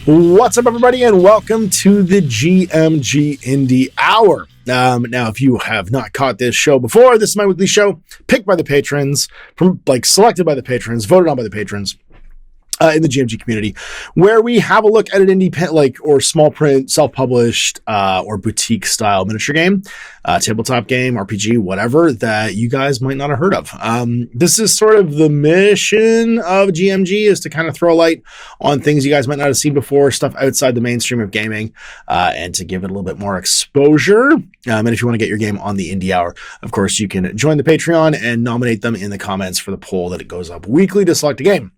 What's up, everybody, and welcome to the GMG Indie Hour. Now, if you have not caught this show before, this is my weekly show picked by the patrons, selected by the patrons, voted on by the patrons. In the GMG community, where we have a look at an independent, or small print, self-published, or boutique style miniature game, tabletop game, RPG, whatever that you guys might not have heard of. This is sort of the mission of GMG, is to kind of throw a light on things you guys might not have seen before, stuff outside the mainstream of gaming, and to give it a little bit more exposure. And if you want to get your game on the Indie Hour, of course, you can join the Patreon and nominate them in the comments for the poll that it goes up weekly to select a game.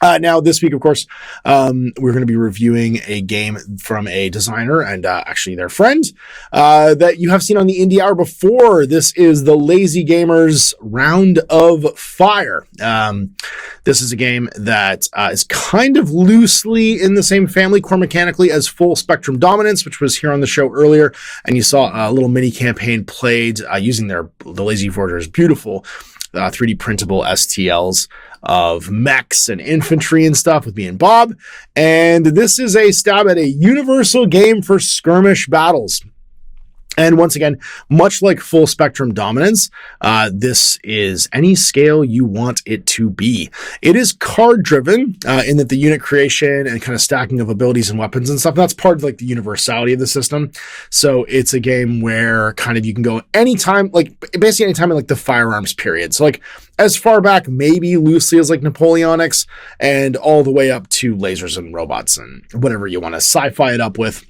Now, this week, of course, we're going to be reviewing a game from a designer and actually their friend that you have seen on the Indie Hour before. This is the Lazy Gamers Round of Fire. This is a game that is kind of loosely in the same family core mechanically as Full Spectrum Dominance, which was here on the show earlier, and you saw a little mini campaign played using the Lazy Forger's beautiful 3D printable STLs of mechs and infantry and stuff with me and Bob. And this is a stab at a universal game for skirmish battles. And once again, much like Full Spectrum Dominance, this is any scale you want it to be. It is card-driven in that the unit creation and kind of stacking of abilities and weapons and stuff, that's part of the universality of the system. So it's a game where kind of you can go anytime, basically anytime in the firearms period. So as far back maybe loosely as Napoleonics, and all the way up to lasers and robots and whatever you want to sci-fi it up with.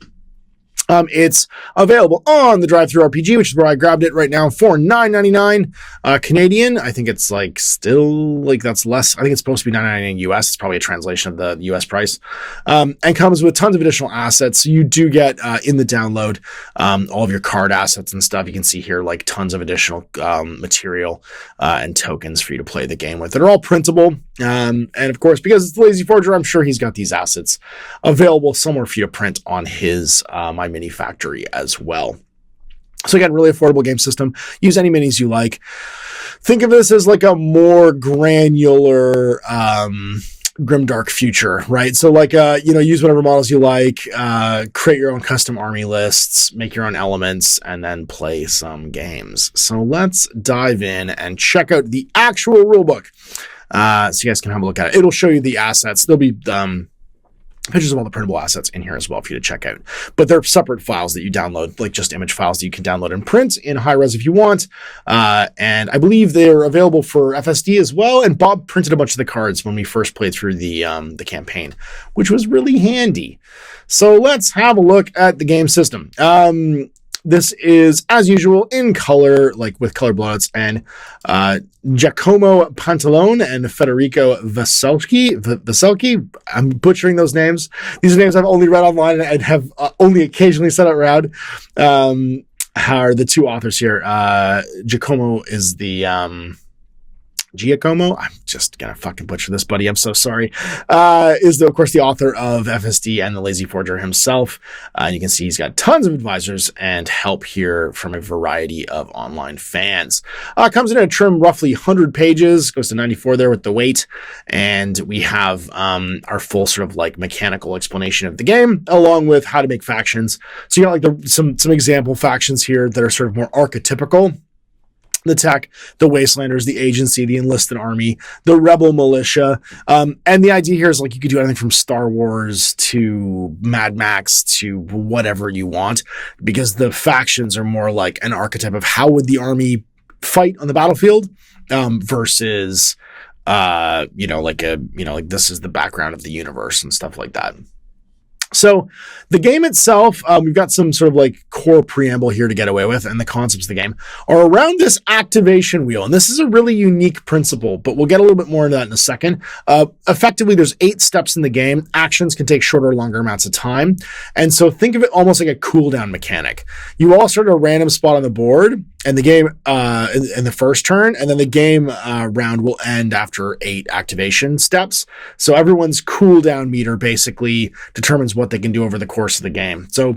It's available on the Drive-Thru RPG, which is where I grabbed it right now for $9.99 Canadian. I think it's still that's less. I think it's supposed to be $9.99 US. It's probably a translation of the US price. And comes with tons of additional assets. So you do get in the download all of your card assets and stuff. You can see here tons of additional material and tokens for you to play the game with. They're all printable. And of course, because it's the Lazy Forger, I'm sure he's got these assets available somewhere for you to print on his My Mini Factory as well. So again, really affordable game system. Use any minis you like. Think of this as a more granular grimdark future, right? So use whatever models you like, create your own custom army lists, make your own elements, and then play some games. So let's dive in and check out the actual rulebook. So you guys can have a look at it. It'll show you the assets. There'll be pictures of all the printable assets in here as well for you to check out. But they're separate files that you download, just image files that you can download and print in high res if you want. And I believe they're available for FSD as well. And Bob printed a bunch of the cards when we first played through the campaign, which was really handy. So let's have a look at the game system. This is, as usual, in color, with color blowouts, and Giacomo Pantalone and Federico Valsecchi. I'm butchering those names. These are names I've only read online and have only occasionally said out loud. Are the two authors here. Giacomo is the... Giacomo, I'm just gonna fucking butcher this, buddy. I'm so sorry. Is of course the author of FSD and the Lazy Forger himself. And you can see he's got tons of advisors and help here from a variety of online fans. Comes in a trim roughly 100 pages, goes to 94 there with the weight. And we have our full sort of mechanical explanation of the game, along with how to make factions. So you got some example factions here that are sort of more archetypical. The tech, the Wastelanders, the Agency, the Enlisted Army, the Rebel Militia. And the idea here is you could do anything from Star Wars to Mad Max to whatever you want, because the factions are more like an archetype of how would the army fight on the battlefield versus, this is the background of the universe and stuff like that. So the game itself, we've got some sort of core preamble here to get away with, and the concepts of the game are around this activation wheel. And this is a really unique principle, but we'll get a little bit more into that in a second. Effectively, there's 8 steps in the game. Actions can take shorter or longer amounts of time. And so think of it almost like a cooldown mechanic. You all start at a random spot on the board, and the game in the first turn, and then the game round will end after 8 activation steps. So everyone's cooldown meter basically determines what they can do over the course of the game. So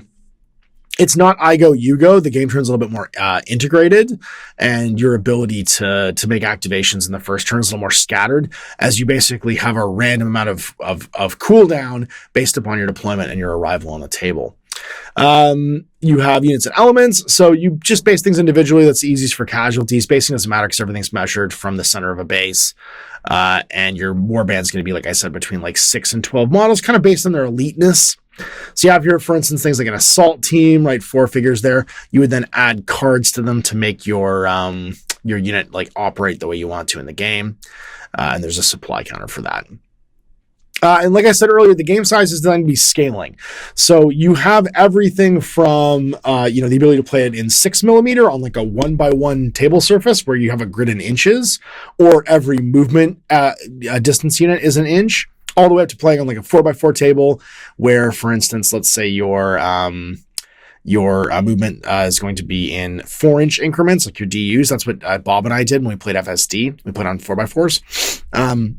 It's not I go, you go. The game turns a little bit more integrated, and your ability to make activations in the first turn is a little more scattered, as you basically have a random amount of cooldown based upon your deployment and your arrival on the table. You have units and elements, so you just base things individually. That's the easiest for casualties. Basing doesn't matter because everything's measured from the center of a base. And your warband's going to be, like I said, between like 6 and 12 models, kind of based on their eliteness. So you have here, for instance, things like an assault team, right? 4 figures there. You would then add cards to them to make your unit like operate the way you want to in the game. And there's a supply counter for that. And like I said earlier, the game size is designed to be scaling. So you have everything from, the ability to play it in 6mm on like a 1x1 table surface where you have a grid in inches, or every movement distance unit is an inch, all the way up to playing on like a 4x4 table where, for instance, let's say your movement is going to be in 4-inch increments, like your DUs. That's what Bob and I did when we played FSD. We played on 4x4s.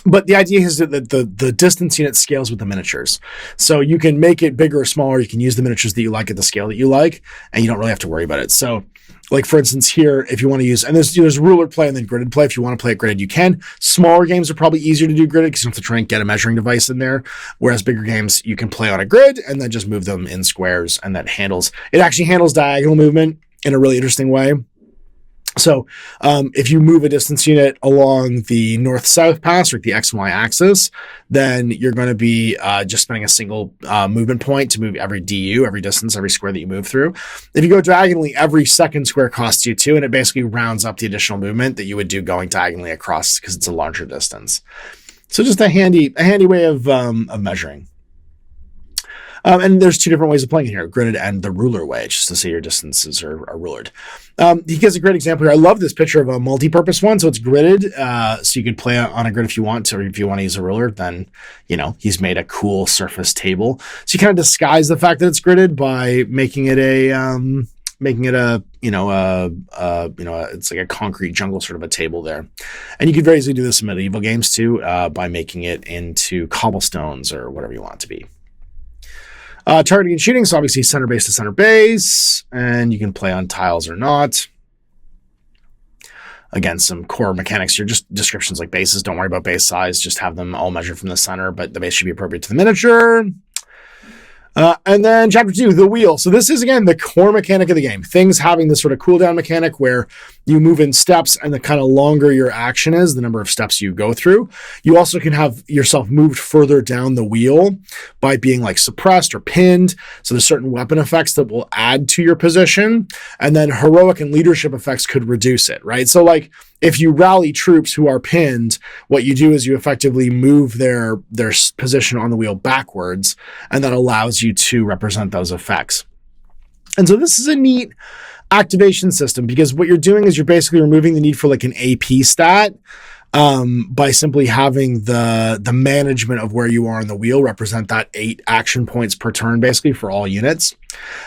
But the idea is that the distance unit scales with the miniatures. So you can make it bigger or smaller. You can use the miniatures that you like at the scale that you like, and you don't really have to worry about it. So, like, for instance, here, if you want to use, and there's ruler play and then gridded play. If you want to play it gridded, you can. Smaller games are probably easier to do gridded because you don't have to try and get a measuring device in there. Whereas bigger games, you can play on a grid and then just move them in squares, and it actually handles diagonal movement in a really interesting way. So if you move a distance unit along the north-south pass, or the X and Y axis, then you're going to be just spending a single movement point to move every DU, every distance, every square that you move through. If you go diagonally, every second square costs you 2, and it basically rounds up the additional movement that you would do going diagonally across because it's a larger distance. So just a handy way of measuring. And there's 2 different ways of playing it here, gridded and the ruler way, just to say your distances are rulered. He gives a great example here. I love this picture of a multi-purpose one. So it's gridded, so you could play on a grid if you want to, or if you want to use a ruler, then, he's made a cool surface table. So you kind of disguise the fact that it's gridded by making it it's like a concrete jungle sort of a table there. And you could very easily do this in medieval games too, by making it into cobblestones or whatever you want it to be. Targeting and shooting, so obviously center base to center base, and you can play on tiles or not. Again, some core mechanics here, just descriptions like bases. Don't worry about base size, just have them all measured from the center, but the base should be appropriate to the miniature. And then chapter 2, the wheel. So this is, again, the core mechanic of the game. Things having this sort of cooldown mechanic where you move in steps, and the kind of longer your action is, the number of steps you go through. You also can have yourself moved further down the wheel by being like suppressed or pinned. So there's certain weapon effects that will add to your position, and then heroic and leadership effects could reduce it, right? So like, if you rally troops who are pinned, what you do is you effectively move their position on the wheel backwards, and that allows you to represent those effects. And so this is a neat activation system, because what you're doing is you're basically removing the need for like an AP stat by simply having the management of where you are on the wheel represent that 8 action points per turn, basically, for all units.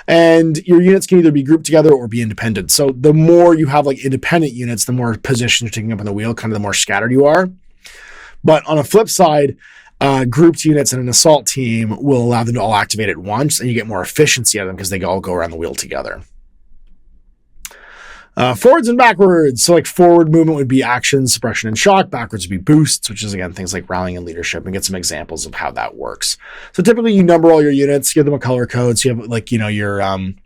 And your units can either be grouped together or be independent. So the more you have like independent units, the more positions you're taking up on the wheel, kind of the more scattered you are. But on a flip side, grouped units in an assault team will allow them to all activate at once, and you get more efficiency out of them because they all go around the wheel together. Forwards and backwards. So like forward movement would be action, suppression, and shock. Backwards would be boosts, which is, again, things like rallying and leadership, and get some examples of how that works. So typically you number all your units, give them a color code. So you have like, your red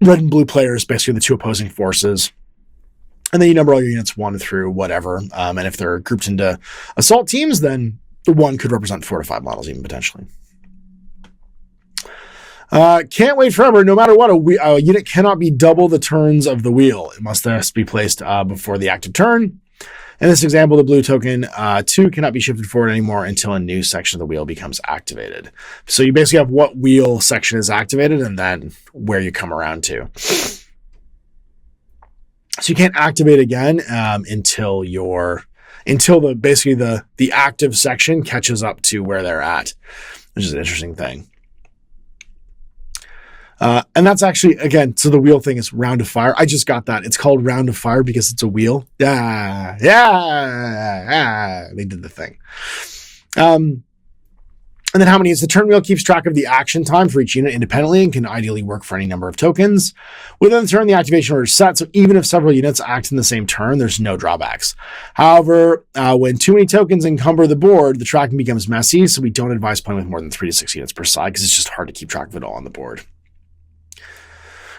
and blue players, basically the 2 opposing forces. And then you number all your units 1 through whatever. And if they're grouped into assault teams, then the 1 could represent 4 to 5 models even potentially. Can't wait forever. No matter what, a unit cannot be double the turns of the wheel. It must thus be placed before the active turn. In this example, the blue token 2 cannot be shifted forward anymore until a new section of the wheel becomes activated. So you basically have what wheel section is activated and then where you come around to. So you can't activate again until the active section catches up to where they're at, which is an interesting thing. And that's actually, again, so the wheel thing is round of fire. I just got that. It's called round of fire because it's a wheel. Yeah. They did the thing. And And then how many is the turn wheel keeps track of the action time for each unit independently and can ideally work for any number of tokens. Within the turn, the activation order is set, so even if several units act in the same turn, there's no drawbacks. However, when too many tokens encumber the board, the tracking becomes messy, so we don't advise playing with more than 3 to 6 units per side because it's just hard to keep track of it all on the board.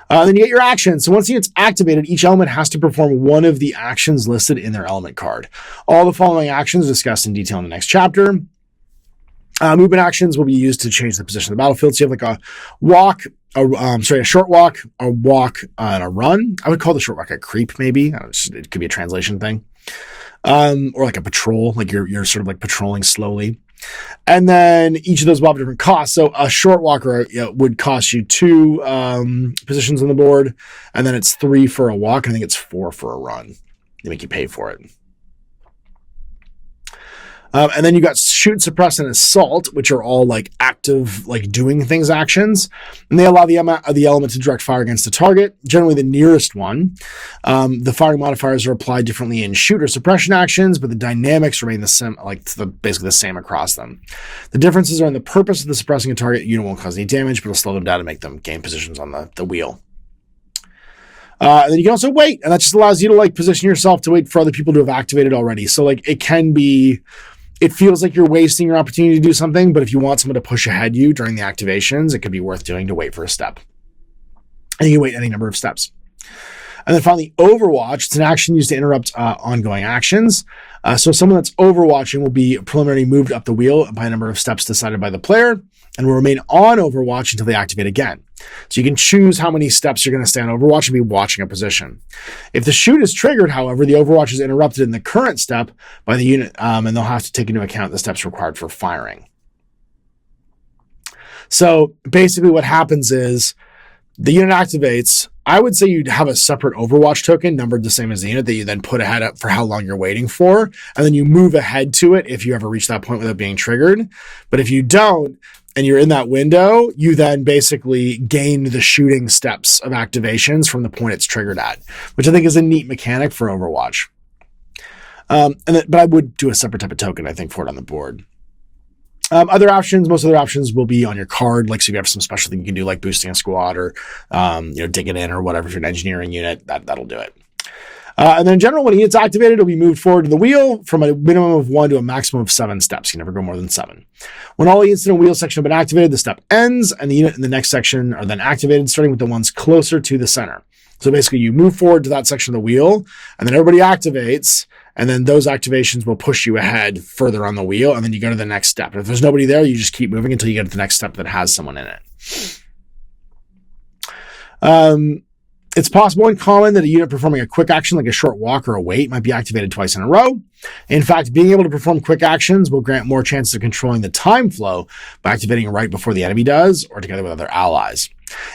Then you get your actions. So once the unit's activated, each element has to perform one of the actions listed in their element card. All the following actions are discussed in detail in the next chapter. Movement actions will be used to change the position of the battlefield. So you have like a walk, a short walk, a walk, and a run. I would call the short walk a creep, maybe. It could be a translation thing. Or like a patrol, like you're sort of like patrolling slowly. And then each of those will have different costs. So a short walker would cost you 2 positions on the board, and then it's 3 for a walk, and I think it's 4 for a run. They make you pay for it. And then you got shoot, suppress, and assault, which are all like active, like doing things actions. And they allow the element to direct fire against the target, generally the nearest one. The firing modifiers are applied differently in shoot or suppression actions, but the dynamics remain the same, basically the same across them. The differences are in the purpose of the suppressing a target. Unit won't cause any damage, but it'll slow them down and make them gain positions on the wheel. And then you can also wait, and that just allows you to like position yourself to wait for other people to have activated already. So like it feels like you're wasting your opportunity to do something, but if you want someone to push ahead you during the activations, it could be worth doing to wait for a step. And you can wait any number of steps. And then finally, Overwatch. It's an action used to interrupt ongoing actions. So someone that's overwatching will be preliminarily moved up the wheel by a number of steps decided by the player and will remain on Overwatch until they activate again. So you can choose how many steps you're going to stay on Overwatch and be watching a position. If the shoot is triggered, however, the Overwatch is interrupted in the current step by the unit, and they'll have to take into account the steps required for firing. So basically what happens is the unit activates. I would say you'd have a separate Overwatch token numbered the same as the unit that you then put ahead up for how long you're waiting for. And then you move ahead to it if you ever reach that point without being triggered. But if you don't, and you're in that window, you then basically gain the shooting steps of activations from the point it's triggered at, which I think is a neat mechanic for Overwatch. But I would do a separate type of token, I think, for it on the board. Most other options will be on your card. Like, so if you have some special thing you can do, like boosting a squad or, digging in or whatever. If you're an engineering unit, that'll do it. And then in general, when a unit's activated, it'll be moved forward to the wheel from a minimum of 1 to a maximum of 7 steps. You can never go more than 7. When all the units in a wheel section have been activated, the step ends, and the unit in the next section are then activated, starting with the ones closer to the center. So basically, you move forward to that section of the wheel, and then everybody activates, and then those activations will push you ahead further on the wheel, and then you go to the next step. And if there's nobody there, you just keep moving until you get to the next step that has someone in it. It's possible and common that a unit performing a quick action like a short walk or a wait might be activated twice in a row. In fact, being able to perform quick actions will grant more chances of controlling the time flow by activating right before the enemy does or together with other allies.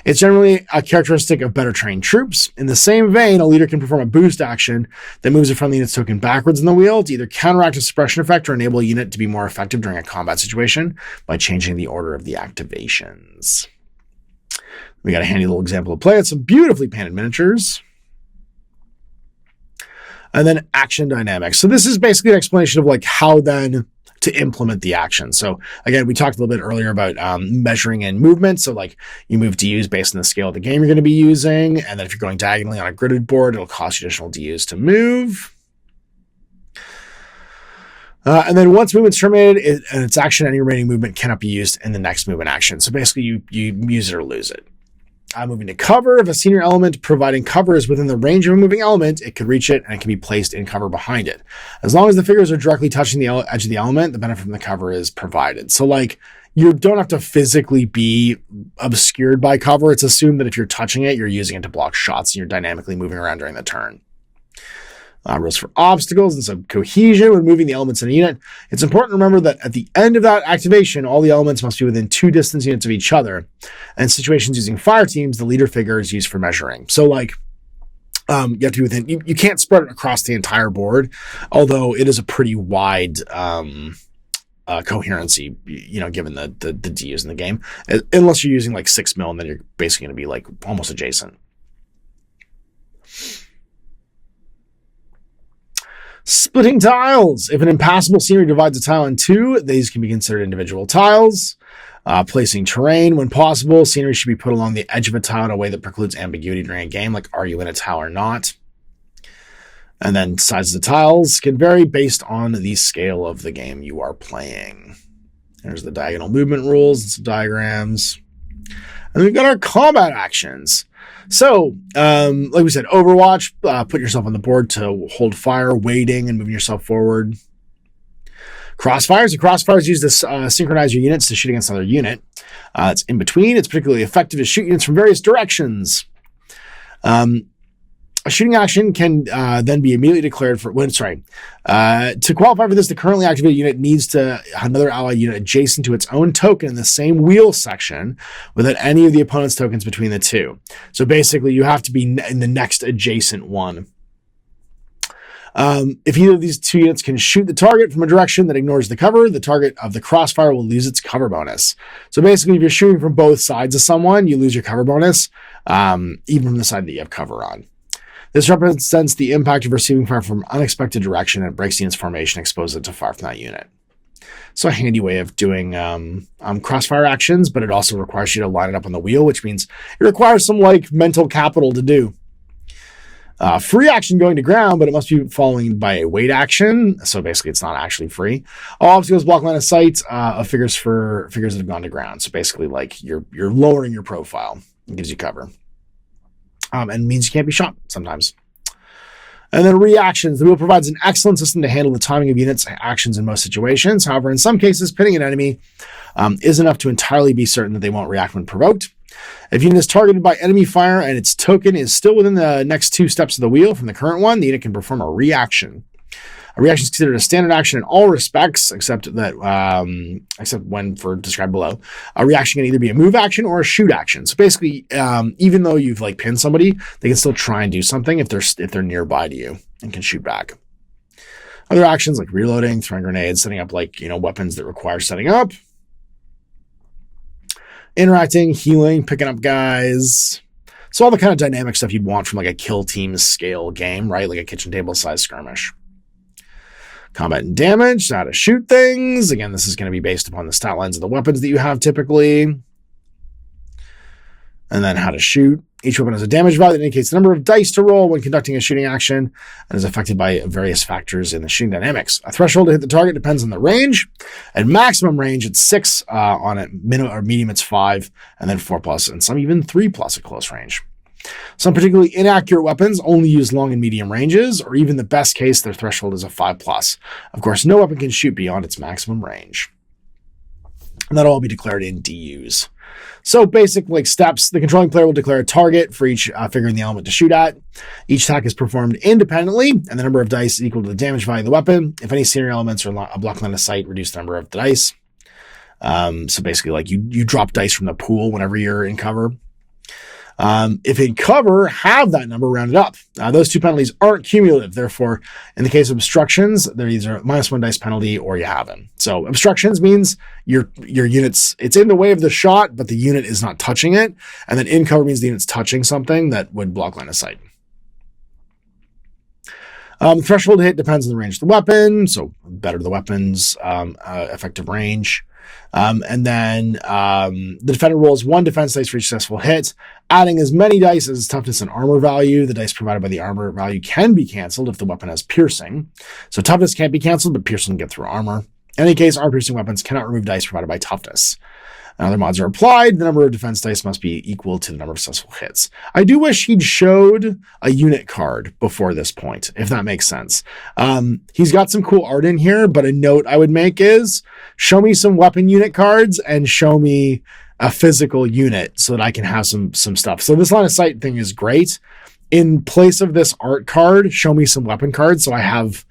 It's generally a characteristic of better trained troops. In the same vein, a leader can perform a boost action that moves a friendly unit's token backwards in the wheel to either counteract a suppression effect or enable a unit to be more effective during a combat situation by changing the order of the activations. We got a handy little example of play. It's some beautifully painted miniatures. And then action dynamics. So this is basically an explanation of like how then to implement the action. So again, we talked a little bit earlier about measuring in movement. So like you move DUs based on the scale of the game you're going to be using. And then if you're going diagonally on a gridded board, it'll cost you additional DUs to move. And then once movement's terminated, and its action, any remaining movement cannot be used in the next movement action. So basically you use it or lose it. Moving to cover. If a senior element providing cover is within the range of a moving element, it could reach it and it can be placed in cover behind it. As long as the figures are directly touching the edge of the element, the benefit from the cover is provided. So like you don't have to physically be obscured by cover. It's assumed that if you're touching it, you're using it to block shots and you're dynamically moving around during the turn. Rules for obstacles and some cohesion when moving the elements in a unit. It's important to remember that at the end of that activation, all the elements must be within 2 distance units of each other. And situations using fire teams, the leader figure is used for measuring. So like, you have to be within, you can't spread it across the entire board, although it is a pretty wide, coherency, given the DUs in the game, unless you're using like 6 mil, and then you're basically going to be like almost adjacent. Splitting tiles. If an impassable scenery divides a tile in two, these can be considered individual tiles. Placing terrain. When possible, scenery should be put along the edge of a tile in a way that precludes ambiguity during a game, like are you in a tile or not? And then size of the tiles can vary based on the scale of the game you are playing. There's the diagonal movement rules and some diagrams. And we've got our combat actions. So, like we said, Overwatch, put yourself on the board to hold fire, waiting, and moving yourself forward. Crossfires. The crossfires use this synchronize your units to shoot against another unit. It's in between. It's particularly effective to shoot units from various directions. A shooting action can then be immediately declared for to qualify for this, the currently activated unit needs to another allied unit adjacent to its own token in the same wheel section without any of the opponent's tokens between the two. So basically, you have to be in the next adjacent one. If either of these two units can shoot the target from a direction that ignores the cover, the target of the crossfire will lose its cover bonus. So basically, if you're shooting from both sides of someone, you lose your cover bonus, even from the side that you have cover on. This represents the impact of receiving fire from unexpected direction and breaks the unit's formation, exposes it to fire from that unit. So a handy way of doing crossfire actions, but it also requires you to line it up on the wheel, which means it requires some mental capital to do. Free action going to ground, but it must be following by a wait action. So basically, it's not actually free. All obstacles block line of sight of figures that have gone to ground. So basically, you're lowering your profile. It gives you cover. And means you can't be shot sometimes. And then reactions. The wheel provides an excellent system to handle the timing of units' actions in most situations. However, in some cases, pinning an enemy is enough to entirely be certain that they won't react when provoked. If a unit is targeted by enemy fire and its token is still within the next two steps of the wheel from the current one, the unit can perform a reaction. A reaction is considered a standard action in all respects, except when described below. A reaction can either be a move action or a shoot action. So basically, even though you've pinned somebody, they can still try and do something if they're nearby to you and can shoot back. Other actions like reloading, throwing grenades, setting up weapons that require setting up, interacting, healing, picking up guys. So all the kind of dynamic stuff you'd want from a kill team scale game, right? Like a kitchen table size skirmish. Combat and damage, how to shoot things. Again, this is going to be based upon the stat lines of the weapons that you have typically. And then how to shoot. Each weapon has a damage value that indicates the number of dice to roll when conducting a shooting action and is affected by various factors in the shooting dynamics. A threshold to hit the target depends on the range. At maximum range, it's 6. On it, minimum or medium, it's 5. And then 4+, and some even 3+ at close range. Some particularly inaccurate weapons only use long and medium ranges, or even the best case, their threshold is a 5+. Of course, no weapon can shoot beyond its maximum range. And that'll all be declared in DUs. So basic steps, the controlling player will declare a target for each figure in the element to shoot at. Each attack is performed independently, and the number of dice is equal to the damage value of the weapon. If any scenery elements or a block line of sight, reduce the number of the dice. So basically, you drop dice from the pool whenever you're in cover. If in cover, have that number rounded up. Those two penalties aren't cumulative. Therefore, in the case of obstructions, they're either -1 dice penalty or you haven't. So obstructions means your unit's, it's in the way of the shot, but the unit is not touching it. And then in cover means the unit's touching something that would block line of sight. Threshold hit depends on the range of the weapon. So better the weapon's effective range. And then the defender rolls 1 defense dice for each successful hit, adding as many dice as toughness and armor value. The dice provided by the armor value can be canceled if the weapon has piercing. So toughness can't be canceled, but piercing can get through armor. In any case, armor-piercing weapons cannot remove dice provided by toughness. Other mods are applied. The number of defense dice must be equal to the number of successful hits. I do wish he'd showed a unit card before this point, if that makes sense. He's got some cool art in here, but a note I would make is show me some weapon unit cards and show me a physical unit so that I can have some stuff. So this line of sight thing is great. In place of this art card, show me some weapon cards so I have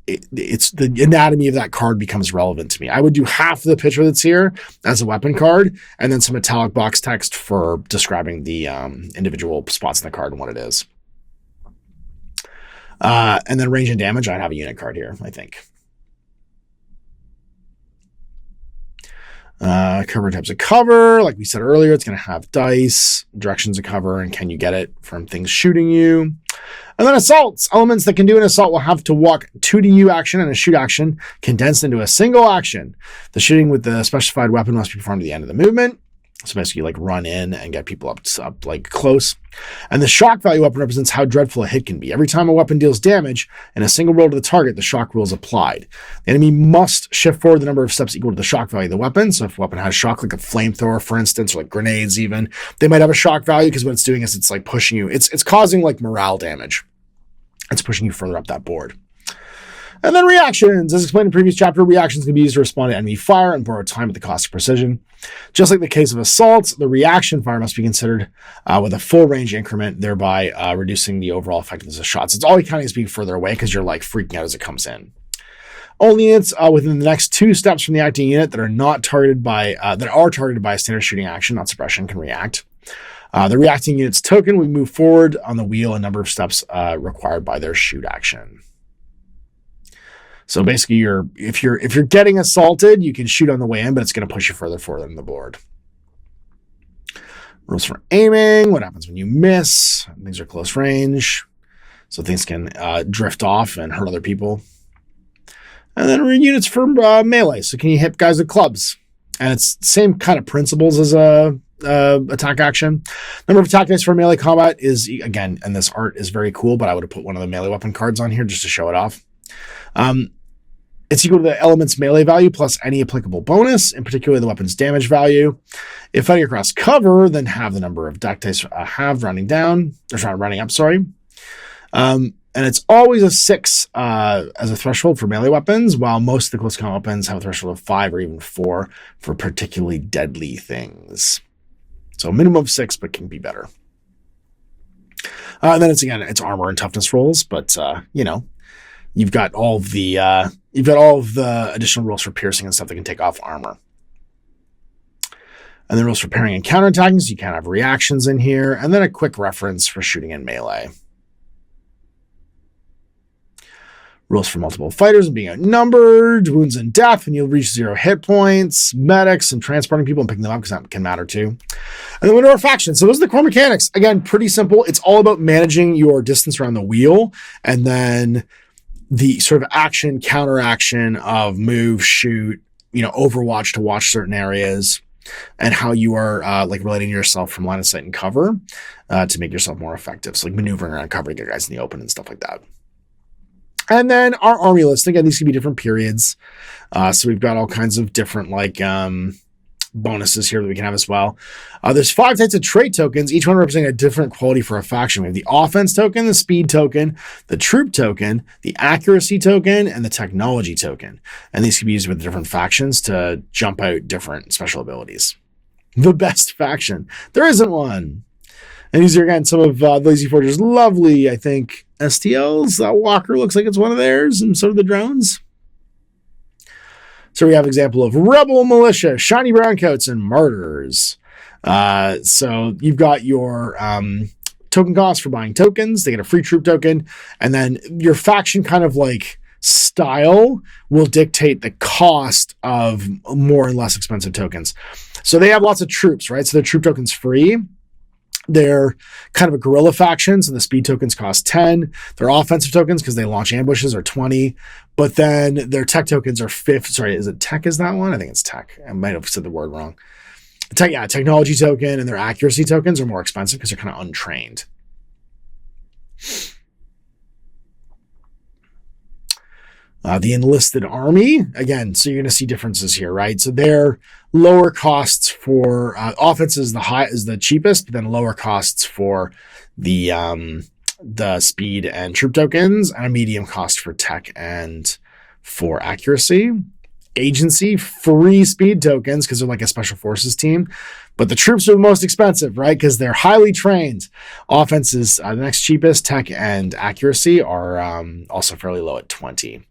it's the anatomy of that card becomes relevant to me. I would do half the picture that's here as a weapon card and then some metallic box text for describing the individual spots in the card and what it is. And then range and damage, I'd have a unit card here, I think. Cover types of cover. Like we said earlier, it's going to have dice, directions of cover, and can you get it from things shooting you. And then assaults. Elements that can do an assault will have to walk 2 action and a shoot action condensed into a single action. The shooting with the specified weapon must be performed at the end of the movement. So basically like run in and get people up like close. And the shock value weapon represents how dreadful a hit can be. Every time a weapon deals damage in a single roll to the target, the shock rule is applied. The enemy must shift forward the number of steps equal to the shock value of the weapon. So if a weapon has shock, like a flamethrower, for instance, or like grenades even, they might have a shock value because what it's doing is it's like pushing you. It's causing like morale damage. It's pushing you further up that board. And then reactions. As explained in the previous chapter, reactions can be used to respond to enemy fire and borrow time at the cost of precision. Just like the case of assaults, the reaction fire must be considered with a full range increment, thereby reducing the overall effectiveness of shots. It's always counting as being further away because you're like freaking out as it comes in. Only units within the next 2 steps from the acting unit that are targeted by a standard shooting action, not suppression, can react. The reacting unit's token will move forward on the wheel a number of steps required by their shoot action. So basically, if you're getting assaulted, you can shoot on the way in, but it's going to push you further forward on the board. Rules for aiming. What happens when you miss? Things are close range, so things can drift off and hurt other people. And then units for melee. So can you hit guys with clubs? And it's the same kind of principles as a attack action. Number of attack dice for melee combat is, again, and this art is very cool, but I would have put one of the melee weapon cards on here just to show it off. It's equal to the element's melee value plus any applicable bonus, in particular the weapon's damage value. If fighting across cover, then have the number of attack dice rounding up, sorry. And it's always a 6 as a threshold for melee weapons, while most of the close combat weapons have a threshold of 5 or even 4 for particularly deadly things. So minimum of 6, but can be better. And then it's armor and toughness rolls, but you've got all of the additional rolls for piercing and stuff that can take off armor. And then rules for parrying and counterattacking, so you can have reactions in here, and then a quick reference for shooting in melee. Rules for multiple fighters and being outnumbered, wounds and death, and you'll reach 0 hit points, medics, and transporting people and picking them up because that can matter too. And then window of faction. So those are the core mechanics. Again, pretty simple. It's all about managing your distance around the wheel, and then the sort of action, counteraction of move, shoot, overwatch to watch certain areas, and how you are relating yourself from line of sight and cover to make yourself more effective. So like maneuvering around cover to get guys in the open and stuff like that. And then our army list. Again, these can be different periods. So we've got all kinds of different bonuses here that we can have as well. There's 5 types of trait tokens, each one representing a different quality for a faction. We have the offense token, the speed token, the troop token, the accuracy token, and the technology token. And these can be used with different factions to jump out different special abilities. The best faction. There isn't one. And these are, again, some of Lazy Forge's lovely, I think, STLs. That Walker looks like it's one of theirs, and so do the drones. So we have example of Rebel Militia, Shiny Browncoats, and Martyrs. So you've got your token cost for buying tokens. They get a free troop token. And then your faction kind of like style will dictate the cost of more and less expensive tokens. So they have lots of troops, right? So their troop token's free. They're kind of a guerrilla faction, so the speed tokens cost 10. Their offensive tokens, because they launch ambushes, are 20. But then their tech tokens are 50. Sorry, is it tech is that one? I think it's tech. I might have said the word wrong. Technology token and their accuracy tokens are more expensive because they're kind of untrained. The enlisted army, again, so you're going to see differences here, right? So their lower costs for offense is the cheapest, but then lower costs for the speed and troop tokens, and a medium cost for tech and for accuracy. Agency, free speed tokens because they're like a special forces team, but the troops are the most expensive, right? Because they're highly trained. Offense is the next cheapest. Tech and accuracy are also fairly low at 20.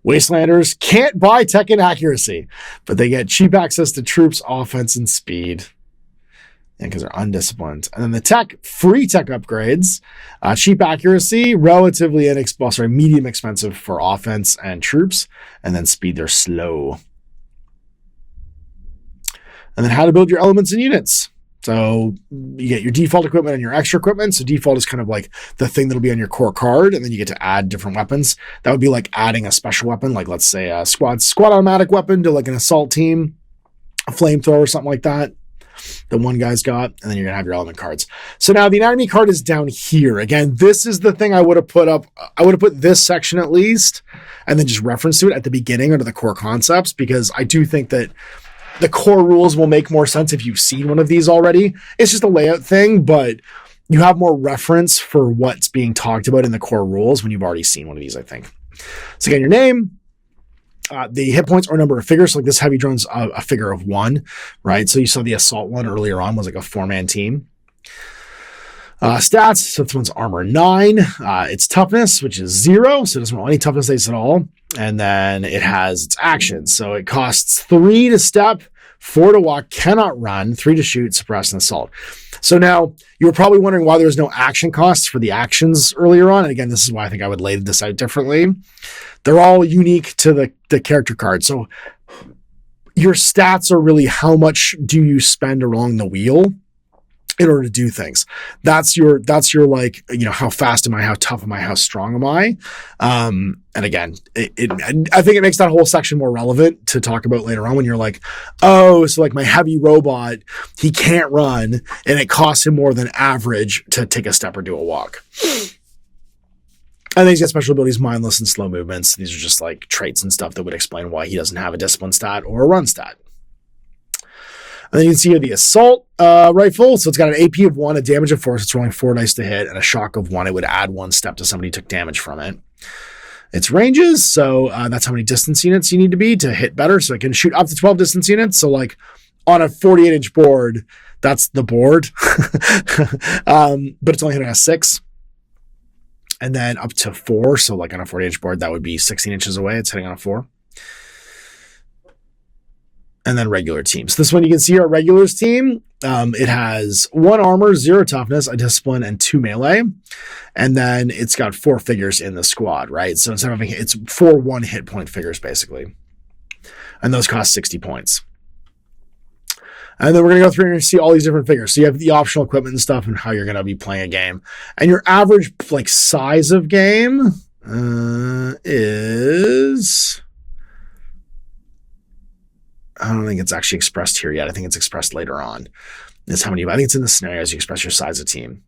Wastelanders can't buy tech and accuracy, but they get cheap access to troops, offense, and speed. And because they're undisciplined. And then the tech, free tech upgrades, cheap accuracy, relatively medium expensive for offense and troops, and then speed, they're slow. And then how to build your elements and units. So you get your default equipment and your extra equipment. So default is kind of like the thing that'll be on your core card, and then you get to add different weapons. That would be like adding a special weapon, like let's say a squad automatic weapon to like an assault team, a flamethrower or something like that. The one guy's got, and then you're gonna have your element cards. So now the anatomy card is down here. Again, this is the thing I would have put up. I would have put this section at least, and then just reference to it at the beginning under the core concepts, because I do think that the core rules will make more sense if you've seen one of these already. It's just a layout thing, but you have more reference for what's being talked about in the core rules when you've already seen one of these, I think. So again, your name, the hit points or number of figures. So like this heavy drone's a figure of 1, right? So you saw the assault one earlier on was like a 4-man team. Stats, so this one's armor 9. Its toughness, which is 0, so it doesn't roll any toughness dice at all. And then it has its actions. So it costs 3 to step, 4 to walk, cannot run, 3 to shoot, suppress, and assault. So now you were probably wondering why there's no action costs for the actions earlier on. And again, this is why I think I would lay this out differently. They're all unique to the character card. So your stats are really how much do you spend along the wheel in order to do things. That's your like, how fast am I? How tough am I? How strong am I? And again, I think it makes that whole section more relevant to talk about later on when you're like, oh, so like my heavy robot, he can't run and it costs him more than average to take a step or do a walk. And then he's got special abilities, mindless and slow movements. These are just like traits and stuff that would explain why he doesn't have a discipline stat or a run stat. And then you can see here the assault rifle. So it's got an AP of 1, a damage of 4, so it's rolling 4 dice to hit, and a shock of 1. It would add 1 step to somebody who took damage from it. Its ranges, so that's how many distance units you need to be to hit better. So it can shoot up to 12 distance units. So like on a 48-inch board, that's the board. But it's only hitting a 6. And then up to 4. So like on a 40-inch board, that would be 16 inches away. It's hitting on a 4. And then regular teams. So this one you can see our regulars team. It has 1 armor, 0 toughness, a discipline, and 2 melee. And then it's got 4 figures in the squad, right? So instead of having it's 4 1 hit point figures, basically. And those cost 60 points. And then we're going to go through and see all these different figures. So you have the optional equipment and stuff and how you're going to be playing a game. And your average like size of game is... I don't think it's actually expressed here yet. I think it's expressed later on. It's how many, I think it's in the scenarios you express your size of team.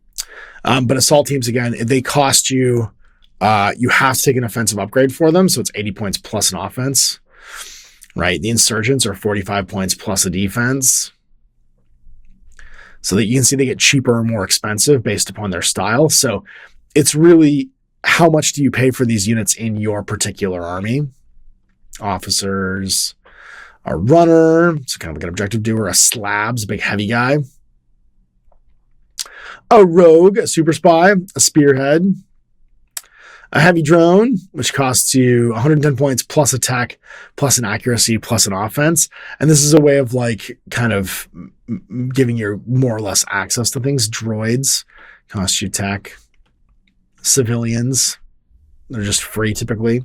But assault teams, again, they cost you, you have to take an offensive upgrade for them. So it's 80 points plus an offense, right? The insurgents are 45 points plus a defense. So that you can see they get cheaper or more expensive based upon their style. So it's really how much do you pay for these units in your particular army? Officers, a runner, so kind of like an objective doer, a slabs, a big heavy guy, a rogue, a super spy, a spearhead, a heavy drone, which costs you 110 points plus attack, plus an accuracy, plus an offense. And this is a way of like kind of giving you more or less access to things. Droids cost you tech. Civilians, they're just free typically,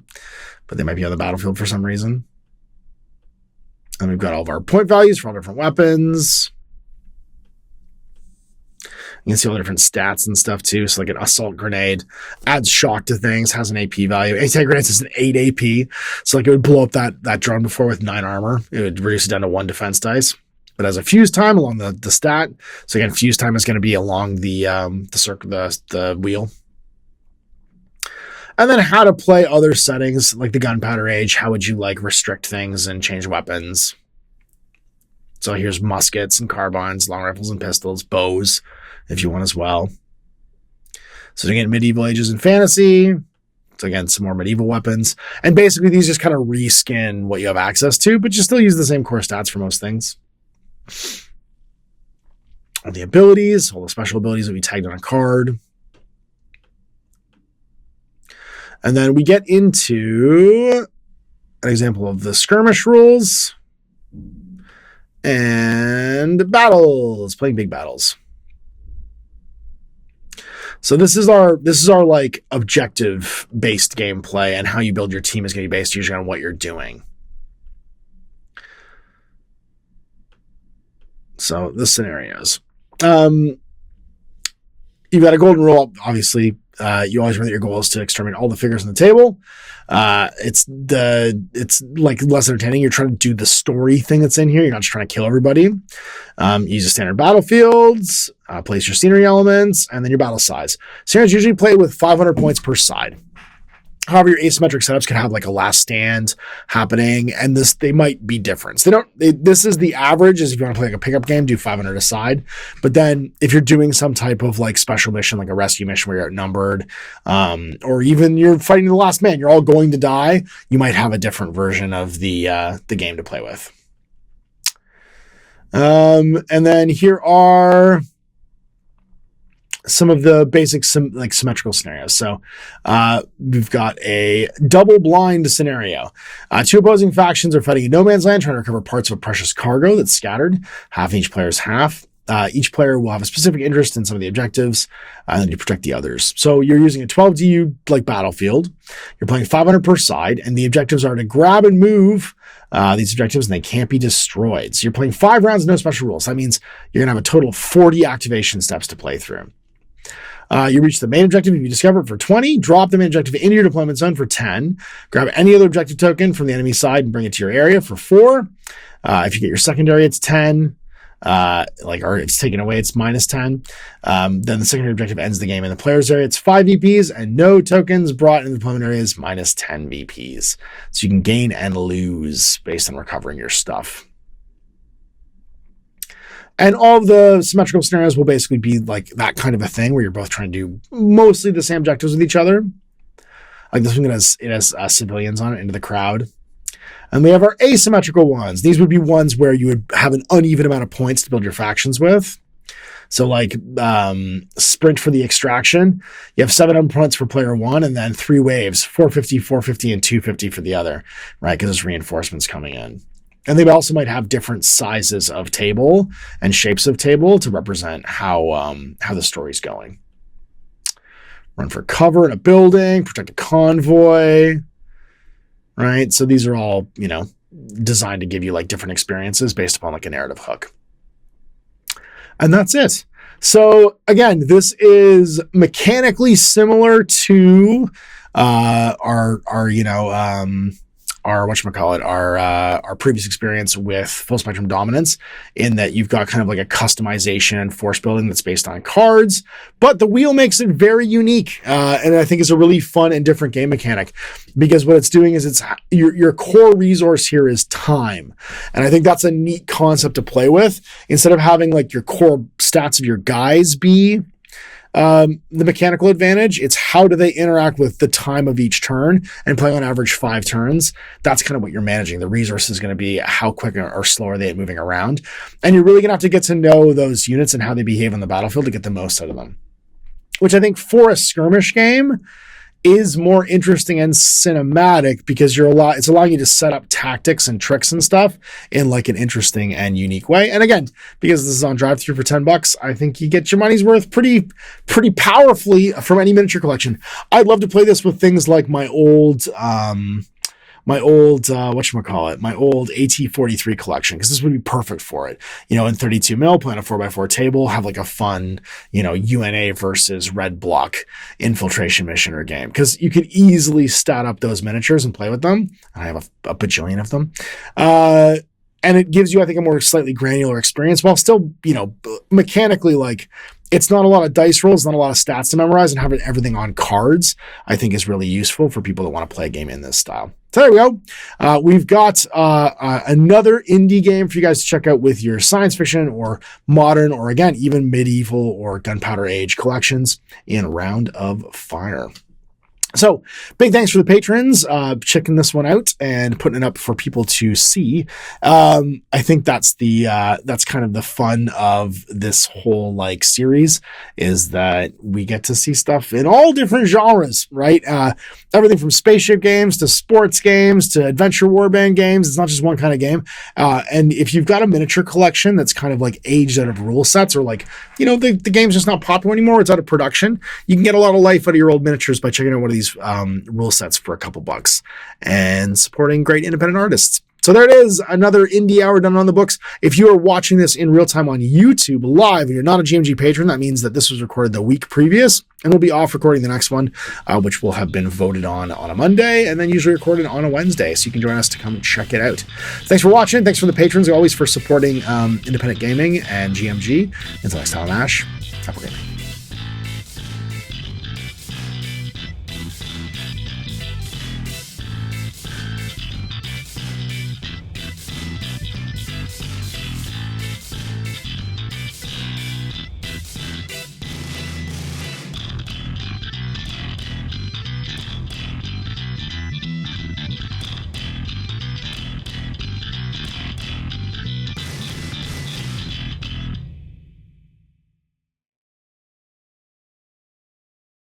but they might be on the battlefield for some reason. And we've got all of our point values for all different weapons. You can see all the different stats and stuff too. So like an assault grenade adds shock to things, has an AP value. Anti-grenades is an 8 AP. So like it would blow up that drone before with 9 armor. It would reduce it down to 1 defense dice. But as a fuse time along the stat. So again, fuse time is going to be along the circle, the wheel. And then how to play other settings like the gunpowder age. How would you like restrict things and change weapons? So here's muskets and carbines, long rifles and pistols, bows, if you want as well. So again, medieval ages and fantasy. So again, some more medieval weapons. And basically these just kind of reskin what you have access to, but you still use the same core stats for most things. All the abilities, all the special abilities that we tagged on a card. And then we get into an example of the skirmish rules and battles, playing big battles. So this is our like objective based gameplay, and how you build your team is going to be based usually on what you're doing. So the scenarios. You've got a golden rule, obviously. You always remember that your goal is to exterminate all the figures on the table. It's like less entertaining. You're trying to do the story thing that's in here. You're not just trying to kill everybody. Use your standard battlefields, place your scenery elements, and then your battle size. Scenarios usually play with 500 points per side. However, your asymmetric setups can have like a last stand happening, and they might be different. This is the average, is if you want to play like a pickup game, do 500 a side. But then if you're doing some type of like special mission, like a rescue mission where you're outnumbered, or even you're fighting the last man, you're all going to die, you might have a different version of the game to play with. And then here are some of the basic symmetrical scenarios. So we've got a double blind scenario. Two opposing factions are fighting in no man's land, trying to recover parts of a precious cargo that's scattered. Half each player's half. Each player will have a specific interest in some of the objectives, and then you protect the others. So you're using a 12DU like battlefield. You're playing 500 per side, and the objectives are to grab and move these objectives, and they can't be destroyed. So you're playing 5 rounds, no special rules. That means you're going to have a total of 40 activation steps to play through. You reach the main objective if you discover it for 20. Drop the main objective into your deployment zone for 10. Grab any other objective token from the enemy side and bring it to your area for 4. If you get your secondary, it's 10. Or it's taken away, it's minus 10. Then the secondary objective ends the game in the player's area. It's 5 VPs, and no tokens brought in the deployment area is minus 10 VPs. So you can gain and lose based on recovering your stuff. And all of the symmetrical scenarios will basically be like that kind of a thing where you're both trying to do mostly the same objectives with each other. Like this one, it has civilians on it into the crowd. And we have our asymmetrical ones. These would be ones where you would have an uneven amount of points to build your factions with. So like sprint for the extraction, you have 700 points for player 1, and then 3 waves, 450, 450, and 250 for the other, right? Because there's reinforcements coming in. And they also might have different sizes of table and shapes of table to represent how the story's going. Run for cover in a building, protect a convoy, right? So these are all, designed to give you like different experiences based upon like a narrative hook. And that's it. So again, this is mechanically similar to our previous experience with Full Spectrum Dominance, in that you've got kind of like a customization and force building that's based on cards, but the wheel makes it very unique, and I think is a really fun and different game mechanic, because what it's doing is it's your core resource here is time, and I think that's a neat concept to play with. Instead of having like your core stats of your guys be the mechanical advantage, it's how do they interact with the time of each turn, and playing on average 5 turns. That's kind of what you're managing. The resource is going to be how quick or slow are they at moving around. And you're really going to have to get to know those units and how they behave on the battlefield to get the most out of them. Which I think for a skirmish game is more interesting and cinematic, because it's allowing you to set up tactics and tricks and stuff in like an interesting and unique way. And again, because this is on drive-thru for $10, I think you get your money's worth pretty powerfully from any miniature collection. I'd love to play this with things like my old my old AT-43 collection, because this would be perfect for it. In 32 mil, play on a 4x4 table, have like a fun, UNA versus red block infiltration mission or game, because you could easily stat up those miniatures and play with them. I have a bajillion of them. And it gives you, I think, a more slightly granular experience, while still, mechanically, like, it's not a lot of dice rolls, not a lot of stats to memorize, and having everything on cards, I think, is really useful for people that want to play a game in this style. So there we go. We've got another indie game for you guys to check out with your science fiction or modern, or again, even medieval or gunpowder age collections in Round of Fire. So big thanks for the patrons checking this one out and putting it up for people to see. I think that's kind of the fun of this whole like series, is that we get to see stuff in all different genres, right? Everything from spaceship games to sports games to adventure warband games. It's not just one kind of game. And if you've got a miniature collection that's kind of like aged out of rule sets, or like, the game's just not popular anymore, it's out of production, you can get a lot of life out of your old miniatures by checking out one of these rule sets for a couple bucks and supporting great independent artists. So there it is, another Indie Hour done on the books. If you are watching this in real time on YouTube live and you're not a GMG patron, that means that this was recorded the week previous, and we'll be off recording the next one, which will have been voted on a Monday and then usually recorded on a Wednesday. So you can join us to come and check it out. Thanks for watching. Thanks for the patrons, always for supporting independent gaming and GMG. Until next time, I'm Ash. Have a great night.